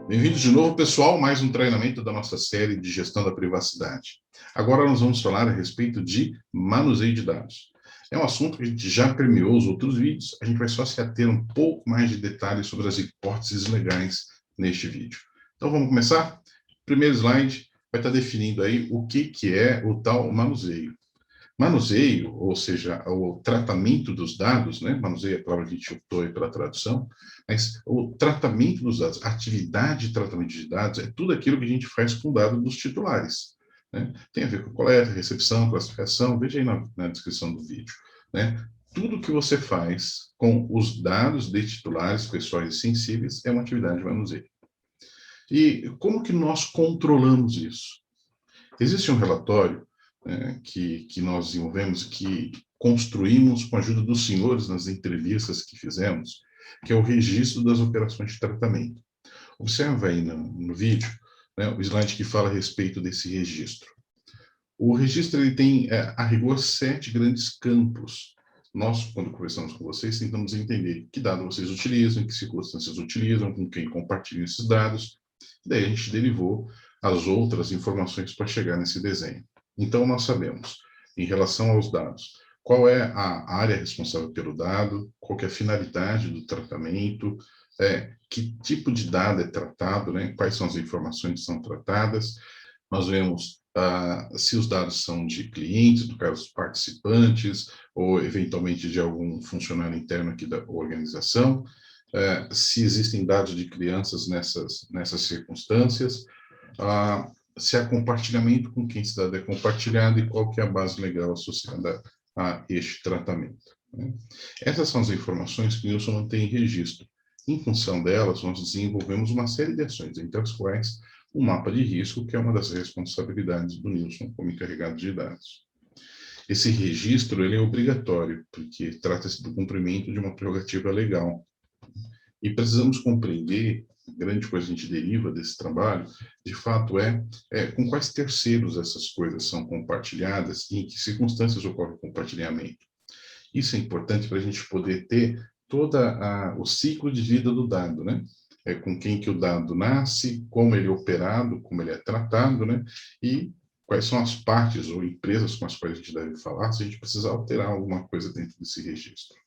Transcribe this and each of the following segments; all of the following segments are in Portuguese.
Bem-vindos de novo, pessoal, mais um treinamento da nossa série de gestão da privacidade. Agora nós vamos falar a respeito de manuseio de dados. É um assunto que a gente já permeou os outros vídeos, a gente vai só se ater um pouco mais de detalhes sobre as hipóteses legais neste vídeo. Então vamos começar? Primeiro slide vai estar definindo aí o que é o tal manuseio. Manuseio, ou seja, o tratamento dos dados, né? Manuseio é a palavra que a gente optou aí pela tradução, mas o tratamento dos dados, a atividade de tratamento de dados é tudo aquilo que a gente faz com o dado dos titulares. Né? Tem a ver com coleta, recepção, classificação, veja aí na descrição do vídeo. Né? Tudo que você faz com os dados de titulares pessoais e sensíveis é uma atividade de manuseio. E como que nós controlamos isso? Existe um relatório que nós desenvolvemos, que construímos com a ajuda dos senhores nas entrevistas que fizemos, que é o registro das operações de tratamento. Observa aí no vídeo, né, o slide que fala a respeito desse registro. O registro ele tem, a rigor, 7 grandes campos. Nós, quando conversamos com vocês, tentamos entender que dados vocês utilizam, em que circunstâncias utilizam, com quem compartilham esses dados. E daí a gente derivou as outras informações para chegar nesse desenho. Então, nós sabemos, em relação aos dados, qual é a área responsável pelo dado, qual é a finalidade do tratamento, que tipo de dado é tratado, né? Quais são as informações que são tratadas. Nós vemos se os dados são de clientes, no caso, participantes, ou eventualmente de algum funcionário interno aqui da organização, se existem dados de crianças nessas circunstâncias, se há compartilhamento, com quem esse dado é compartilhado e qual que é a base legal associada a este tratamento. Né? Essas são as informações que o Nilson mantém em registro. Em função delas, nós desenvolvemos uma série de ações, entre as quais o mapa de risco, que é uma das responsabilidades do Nilson como encarregado de dados. Esse registro ele é obrigatório, porque trata-se do cumprimento de uma prerrogativa legal. E precisamos compreender, grande coisa que a gente deriva desse trabalho, de fato com quais terceiros essas coisas são compartilhadas e em que circunstâncias ocorre o compartilhamento. Isso é importante para a gente poder ter todo o ciclo de vida do dado, né? Com quem que o dado nasce, como ele é operado, como ele é tratado, né? E quais são as partes ou empresas com as quais a gente deve falar, se a gente precisar alterar alguma coisa dentro desse registro.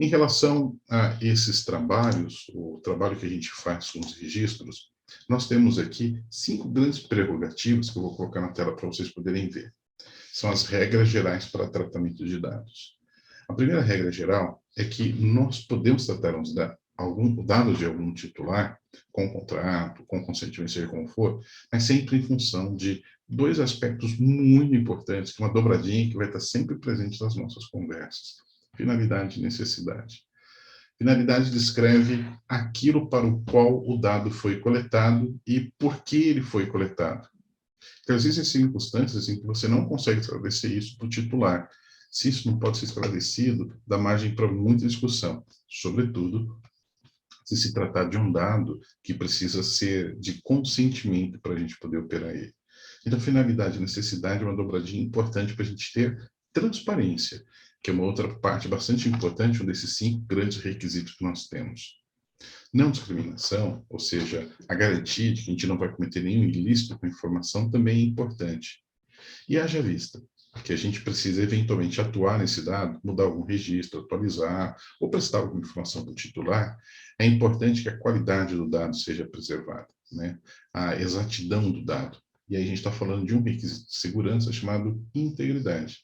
Em relação a esses trabalhos, o trabalho que a gente faz com os registros, nós temos aqui 5 grandes prerrogativas que eu vou colocar na tela para vocês poderem ver. São as regras gerais para tratamento de dados. A primeira regra geral é que nós podemos tratar dados de algum titular, com contrato, com consentimento, seja como for, mas sempre em função de 2 aspectos muito importantes, que é uma dobradinha que vai estar sempre presente nas nossas conversas. Finalidade e necessidade. Finalidade descreve aquilo para o qual o dado foi coletado e por que ele foi coletado. Então, existem circunstâncias em que você não consegue esclarecer isso para o titular. Se isso não pode ser esclarecido, dá margem para muita discussão, sobretudo se tratar de um dado que precisa ser de consentimento para a gente poder operar ele. Então, finalidade e necessidade é uma dobradinha importante para a gente ter transparência, que é uma outra parte bastante importante, um desses 5 grandes requisitos que nós temos. Não discriminação, ou seja, a garantia de que a gente não vai cometer nenhum ilícito com a informação, também é importante. E haja vista que a gente precisa eventualmente atuar nesse dado, mudar algum registro, atualizar, ou prestar alguma informação para o titular, é importante que a qualidade do dado seja preservada, né? A exatidão do dado. E aí a gente está falando de um requisito de segurança chamado integridade.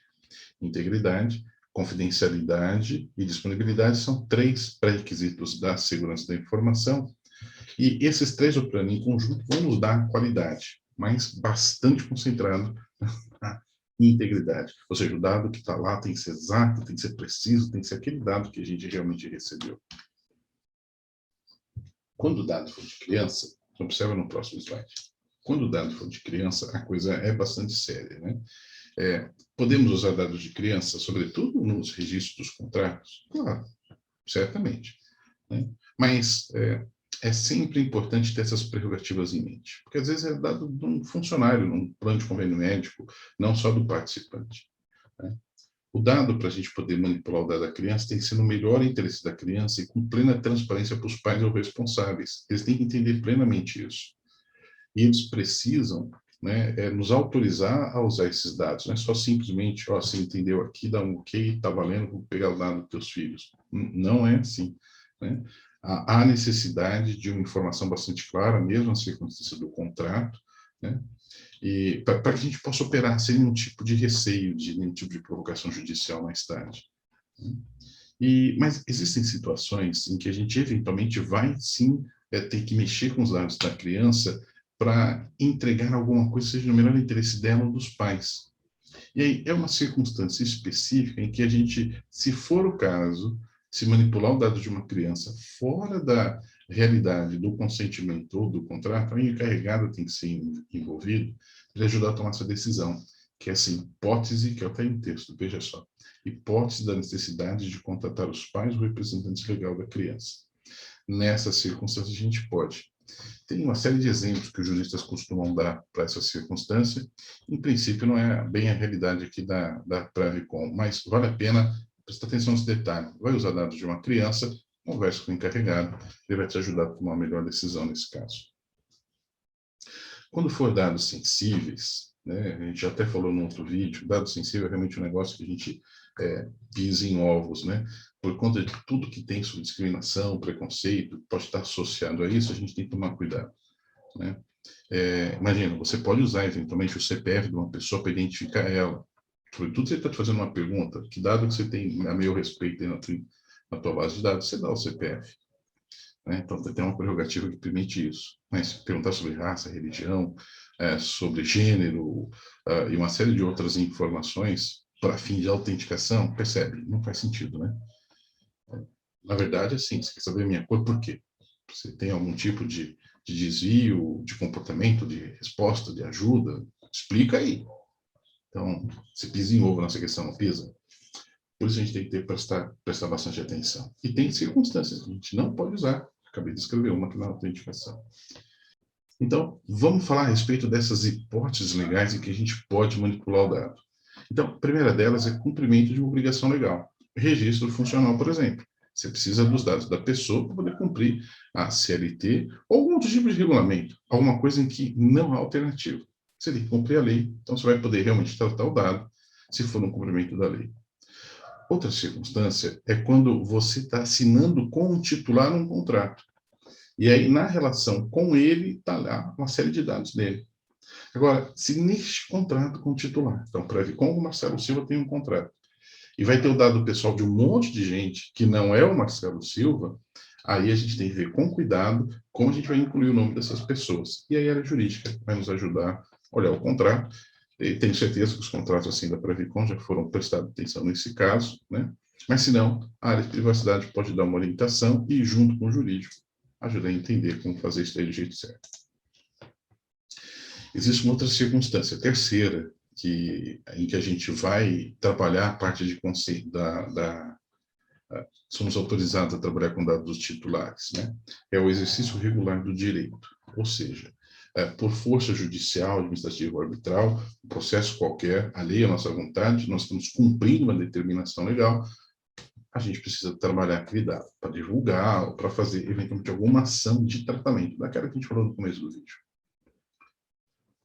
Integridade, confidencialidade e disponibilidade são 3 pré-requisitos da segurança da informação, e esses 3 operando em conjunto vão nos dar qualidade, mas bastante concentrado na integridade. Ou seja, o dado que está lá tem que ser exato, tem que ser preciso, tem que ser aquele dado que a gente realmente recebeu. Quando o dado for de criança, observa no próximo slide, quando o dado for de criança, a coisa é bastante séria, né? Podemos usar dados de criança, sobretudo nos registros dos contratos? Claro, certamente. Né? Mas é sempre importante ter essas prerrogativas em mente, porque às vezes é dado de um funcionário, num plano de convênio médico, não só do participante. Né? O dado, para a gente poder manipular o dado da criança, tem que ser no melhor interesse da criança e com plena transparência para os pais ou responsáveis. Eles têm que entender plenamente isso. E eles precisam, né, nos autorizar a usar esses dados. Não é só simplesmente, ó, você entendeu aqui, dá um ok, está valendo, vou pegar o dado dos teus filhos. Não é assim, né? Há necessidade de uma informação bastante clara, mesmo na circunstância do contrato, né? E para que a gente possa operar sem nenhum tipo de receio, de nenhum tipo de provocação judicial mais tarde. Né? Mas existem situações em que a gente eventualmente vai sim ter que mexer com os dados da criança para entregar alguma coisa que seja no melhor interesse dela ou dos pais. E aí é uma circunstância específica em que a gente, se for o caso, se manipular o dado de uma criança fora da realidade do consentimento ou do contrato, o encarregado tem que ser envolvido para ajudar a tomar essa decisão, que é essa hipótese que eu tenho no texto, veja só, hipótese da necessidade de contratar os pais ou representantes legal da criança. Nessas circunstâncias a gente pode. Tem uma série de exemplos que os juristas costumam dar para essa circunstância. Em princípio, não é bem a realidade aqui da Pravicom, mas vale a pena prestar atenção nesse detalhe. Vai usar dados de uma criança, converse com o encarregado, ele vai te ajudar a tomar a melhor decisão nesse caso. Quando for dados sensíveis, né, a gente já até falou no outro vídeo, dado sensível é realmente um negócio que a gente pisa em ovos, né? Por conta de tudo que tem sobre discriminação, preconceito, pode estar associado a isso, a gente tem que tomar cuidado, né? Imagina, você pode usar eventualmente o CPF de uma pessoa para identificar ela. Sobretudo se você está te fazendo uma pergunta, que dado que você tem a meu respeito na tua base de dados, você dá o CPF. Né? Então, tem uma prerrogativa que permite isso. Mas perguntar sobre raça, religião, sobre gênero e uma série de outras informações para fim de autenticação, percebe? Não faz sentido, né? Na verdade, assim, você quer saber a minha cor, por quê? Você tem algum tipo de desvio, de comportamento, de resposta, de ajuda? Explica aí. Então, você pisa em ovo nessa questão, não pisa? Por isso a gente tem que prestar bastante atenção. E tem circunstâncias que a gente não pode usar. Acabei de escrever uma que não é autenticação. Então, vamos falar a respeito dessas hipóteses legais em que a gente pode manipular o dado. Então, a primeira delas é cumprimento de uma obrigação legal. Registro funcional, por exemplo. Você precisa dos dados da pessoa para poder cumprir a CLT ou algum outro tipo de regulamento, alguma coisa em que não há alternativa. Você tem que cumprir a lei, então você vai poder realmente tratar o dado se for no cumprimento da lei. Outra circunstância é quando você está assinando com um titular um contrato. E aí, na relação com ele, está lá uma série de dados dele. Agora, se neste contrato com o titular, então, para ver como o Marcelo Silva tem um contrato, e vai ter o dado pessoal de um monte de gente que não é o Marcelo Silva, aí a gente tem que ver com cuidado como a gente vai incluir o nome dessas pessoas. E aí a área jurídica vai nos ajudar a olhar o contrato. E tenho certeza que os contratos assim da Previcon já foram prestados atenção nesse caso, né? Mas se não, a área de privacidade pode dar uma orientação e, junto com o jurídico, ajudar a entender como fazer isso daí do jeito certo. Existe uma outra circunstância, terceira, em que a gente vai trabalhar a parte de conceito somos autorizados a trabalhar com dados dos titulares, né? É o exercício regular do direito, ou seja, por força judicial, administrativa ou arbitral, um processo qualquer, alheio à nossa vontade, nós estamos cumprindo uma determinação legal, a gente precisa trabalhar aquele dado para divulgar ou para fazer, eventualmente, alguma ação de tratamento, daquela que a gente falou no começo do vídeo.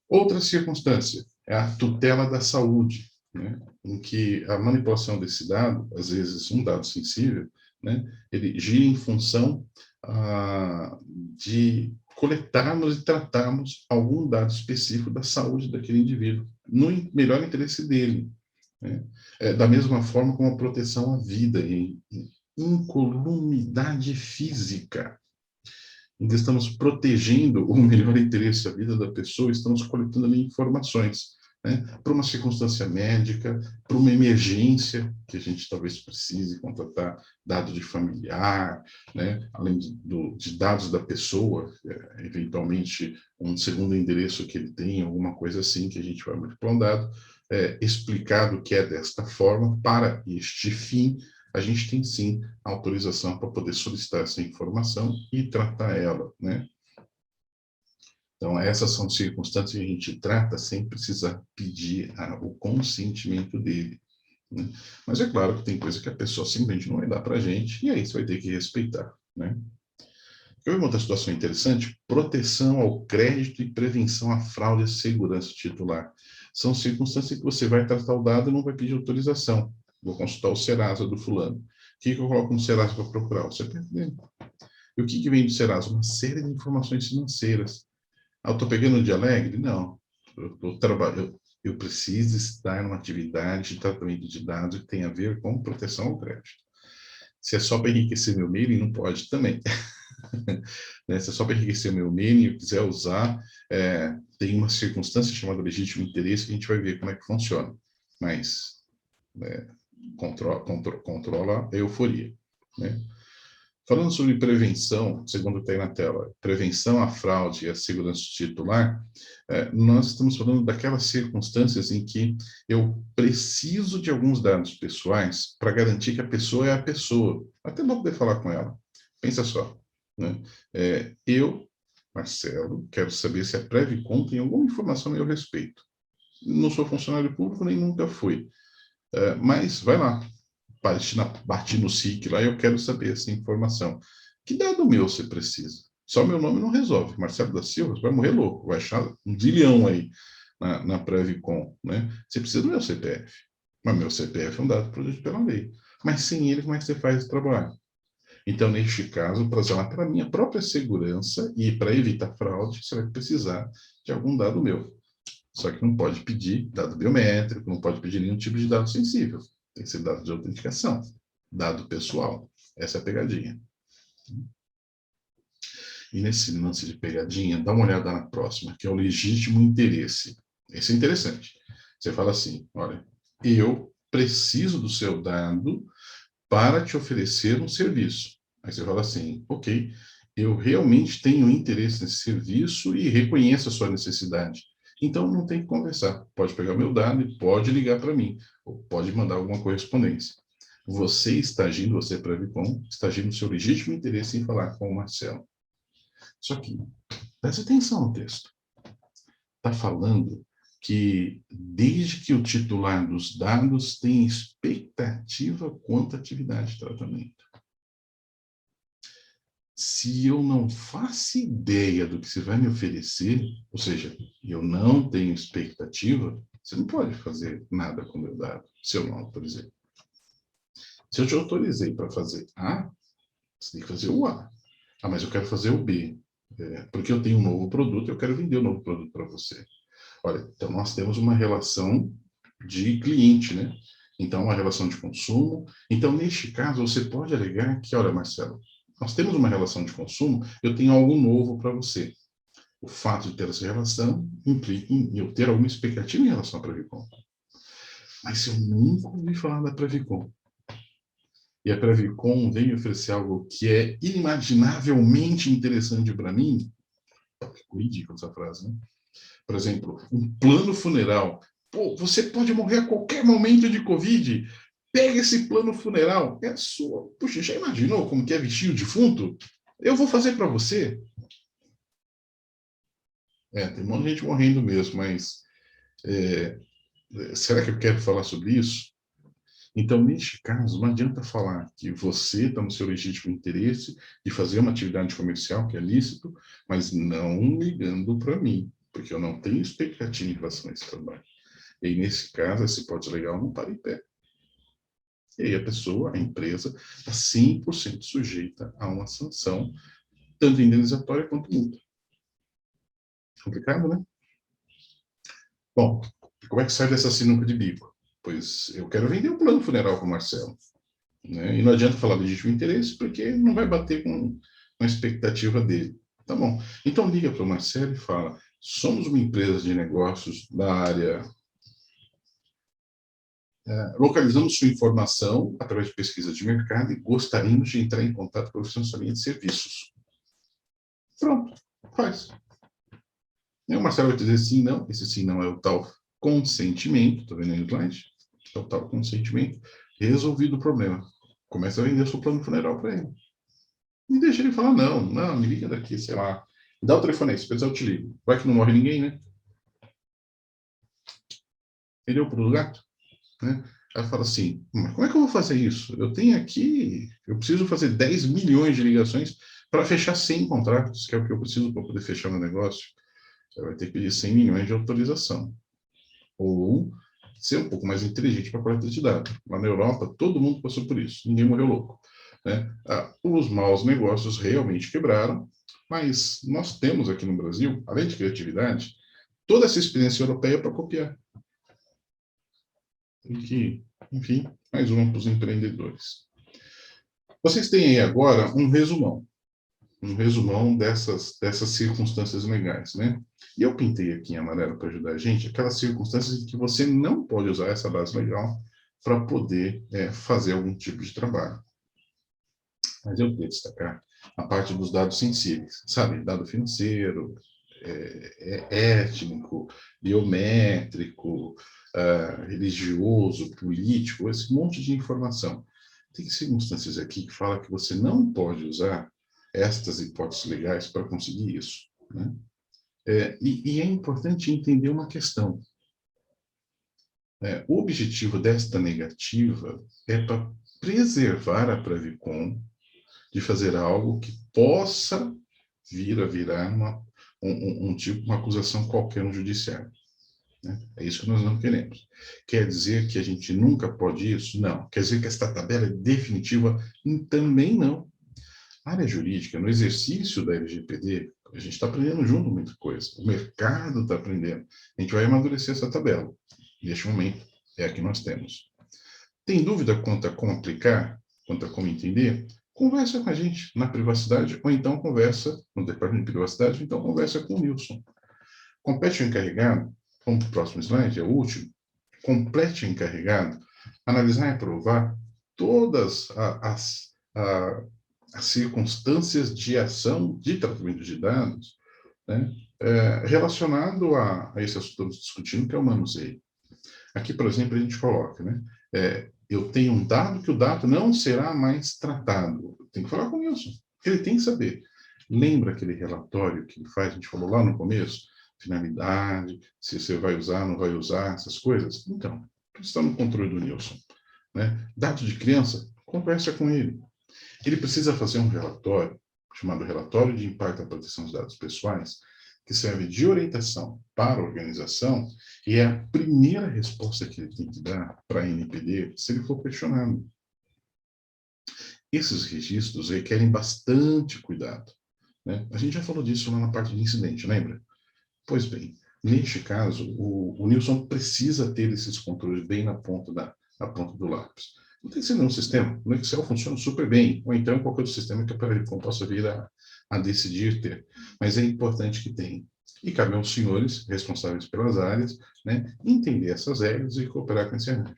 Outra circunstância é a tutela da saúde, né, em que a manipulação desse dado, às vezes um dado sensível, né, ele gira em função de coletarmos e tratarmos algum dado específico da saúde daquele indivíduo, no melhor interesse dele. Né? Da mesma forma como a proteção à vida em incolumidade física. Ainda estamos protegendo o melhor interesse da vida da pessoa, estamos coletando ali informações, né, para uma circunstância médica, para uma emergência, que a gente talvez precise contratar dado de familiar, né, além de dados da pessoa, eventualmente um segundo endereço que ele tem, alguma coisa assim, que a gente vai manipular um dado, explicado que é desta forma, para este fim, a gente tem sim a autorização para poder solicitar essa informação e tratar ela, né? Então, essas são circunstâncias que a gente trata sem precisar pedir o consentimento dele. né? Mas é claro que tem coisa que a pessoa simplesmente não vai dar para a gente, e aí você vai ter que respeitar, né? Eu vi uma outra situação interessante: proteção ao crédito e prevenção à fraude à segurança titular. São circunstâncias que você vai tratar o dado e não vai pedir autorização. Vou consultar o Serasa do fulano. O que eu coloco no Serasa para procurar? O CPF dele. E o que vem do Serasa? Uma série de informações financeiras. Ah, eu estou pegando de alegre? Não. Eu preciso estar numa atividade de tratamento de dados que tem a ver com proteção ao crédito. Se é só para enriquecer meu mailing, não pode também. Né? Se é só para enriquecer meu mailing, eu quiser usar, tem uma circunstância chamada legítimo interesse que a gente vai ver como é que funciona. Mas controla a euforia, né? Falando sobre prevenção, segundo está aí na tela, prevenção à fraude e à segurança titular, nós estamos falando daquelas circunstâncias em que eu preciso de alguns dados pessoais para garantir que a pessoa é a pessoa, até para poder falar com ela. Pensa só, né? Eu, Marcelo, quero saber se a Previcon tem alguma informação a meu respeito. Não sou funcionário público, nem nunca fui. Mas vai lá, bati no SIC lá e eu quero saber essa informação. Que dado meu você precisa? Só meu nome não resolve. Marcelo da Silva, você vai morrer louco, vai achar um zilhão aí na Previcon, né? Você precisa do meu CPF. Mas meu CPF é um dado protegido pela lei. Mas sem ele, como é que você faz esse trabalho? Então, neste caso, para zelar pela minha própria segurança e para evitar fraude, você vai precisar de algum dado meu. Só que não pode pedir dado biométrico, não pode pedir nenhum tipo de dado sensível. Tem que ser dado de autenticação, dado pessoal. Essa é a pegadinha. E nesse lance de pegadinha, dá uma olhada na próxima, que é o legítimo interesse. Esse é interessante. Você fala assim, olha, eu preciso do seu dado para te oferecer um serviço. Aí você fala assim, ok, eu realmente tenho interesse nesse serviço e reconheço a sua necessidade. Então, não tem que conversar. Pode pegar meu dado e pode ligar para mim, ou pode mandar alguma correspondência. Você está agindo, você, Previcon, está agindo no seu legítimo interesse em falar com o Marcelo. Só que, preste atenção no texto. Está falando que, desde que o titular dos dados tem expectativa quanto à atividade de tratamento. Se eu não faço ideia do que você vai me oferecer, ou seja, eu não tenho expectativa, você não pode fazer nada com o meu dado, se eu não autorizei. Se eu te autorizei para fazer A, você tem que fazer o A. Ah, mas eu quero fazer o B. Porque eu tenho um novo produto, eu quero vender o novo produto para você. Olha, então nós temos uma relação de cliente, né? Então, uma relação de consumo. Então, neste caso, você pode alegar que, olha, Marcelo, nós temos uma relação de consumo, eu tenho algo novo para você. O fato de ter essa relação implica em eu ter alguma expectativa em relação à Previcon. Mas se eu nunca ouvi falar da Previcon, e a Previcon vem oferecer algo que é inimaginavelmente interessante para mim, é ridículo essa frase, né? Por exemplo, um plano funeral. Pô, você pode morrer a qualquer momento de Covid. Pega esse plano funeral. É sua. Puxa, já imaginou como que é vestir o defunto? Eu vou fazer para você. Tem um monte de gente morrendo mesmo, mas será que eu quero falar sobre isso? Então, neste caso, não adianta falar que você está no seu legítimo interesse de fazer uma atividade comercial, que é lícito, mas não ligando para mim, porque eu não tenho expectativa em relação a esse trabalho. E aí, nesse caso, esse hipótese legal não para em pé. E aí a pessoa, a empresa, está 100% sujeita a uma sanção, tanto indenizatória quanto multa. Complicado, né? Bom, como é que sai dessa sinuca de bico? Pois eu quero vender um plano funeral para o Marcelo. Né? E não adianta falar de legítimo interesse, porque não vai bater com a expectativa dele. Tá bom. Então liga para o Marcelo e fala: somos uma empresa de negócios da área. Localizamos sua informação através de pesquisa de mercado e gostaríamos de entrar em contato com a sua linha de serviços. Pronto, faz. E o Marcelo vai dizer sim, não. Esse sim, não é o tal consentimento. Está vendo aí no slide? É o tal consentimento. Resolvido o problema. Começa a vender seu plano funeral para ele. E deixa ele falar: não, não, me liga daqui, sei lá. Dá o telefone aí, se precisar eu te ligo. Vai que não morre ninguém, né? Ele é o pulo do gato, né? Ela fala assim, mas como é que eu vou fazer isso? Eu tenho aqui, eu preciso fazer 10 milhões de ligações para fechar 100 contratos, que é o que eu preciso para poder fechar meu negócio. Você vai ter que pedir 100 milhões de autorização. Ou ser um pouco mais inteligente para a coleta de dados. Lá na Europa, todo mundo passou por isso, ninguém morreu louco. Né? Os maus negócios realmente quebraram, mas nós temos aqui no Brasil, além de criatividade, toda essa experiência europeia para copiar. E que, enfim, mais uma para os empreendedores. Vocês têm aí agora um resumão dessas circunstâncias legais, né? E eu pintei aqui em amarelo para ajudar a gente aquelas circunstâncias em que você não pode usar essa base legal para poder fazer algum tipo de trabalho. Mas eu queria destacar a parte dos dados sensíveis, sabe? Dado financeiro, étnico, biométrico, religioso, político, esse monte de informação. Tem circunstâncias aqui que falam que você não pode usar estas hipóteses legais para conseguir isso. Né? E é importante entender uma questão. O objetivo desta negativa é para preservar a Pravicom de fazer algo que possa vir a virar uma acusação qualquer no judiciário. Né? É isso que nós não queremos. Quer dizer que a gente nunca pode isso? Não. Quer dizer que esta tabela é definitiva? Também não. A área jurídica, no exercício da LGPD, a gente está aprendendo junto muita coisa. O mercado está aprendendo. A gente vai amadurecer essa tabela. Neste momento, é a que nós temos. Tem dúvida quanto a como aplicar, quanto a como entender? Conversa com a gente na privacidade, ou então conversa no departamento de privacidade, ou então conversa com o Nilson. Complete o encarregado, vamos para o próximo slide, é o último. Complete o encarregado, analisar e aprovar todas as circunstâncias de ação de tratamento de dados, né, relacionado a esse assunto que estamos discutindo, que é o manuseio. Aqui, por exemplo, a gente coloca, né, eu tenho um dado que o dado não será mais tratado. Tem que falar com isso. Ele tem que saber. Lembra aquele relatório que ele faz, a gente falou lá no começo? Finalidade, se você vai usar, não vai usar, essas coisas. Então, tudo está no controle do Nilson. Né? Dado de criança, conversa com ele. Ele precisa fazer um relatório, chamado Relatório de Impacto à Proteção dos Dados Pessoais, que serve de orientação para a organização, e é a primeira resposta que ele tem que dar para a NPD se ele for questionado. Esses registros requerem bastante cuidado. Né? A gente já falou disso lá na parte de incidente, lembra? Pois bem, neste caso, o Nilson precisa ter esses controles bem na ponta do lápis. Não tem que ser nenhum sistema. No Excel funciona super bem, ou então qualquer outro sistema que a Pravicom possa vir a decidir ter. Mas é importante que tenha. E cabe aos senhores, responsáveis pelas áreas, né, entender essas regras e cooperar com esse arranjo.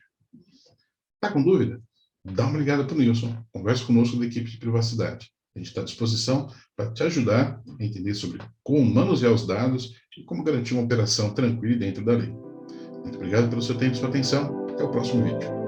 Está com dúvida? Dá uma ligada para o Nilson. Converse conosco da equipe de privacidade. A gente está à disposição para te ajudar a entender sobre como manusear os dados e como garantir uma operação tranquila e dentro da lei. Muito obrigado pelo seu tempo e sua atenção. Até o próximo vídeo.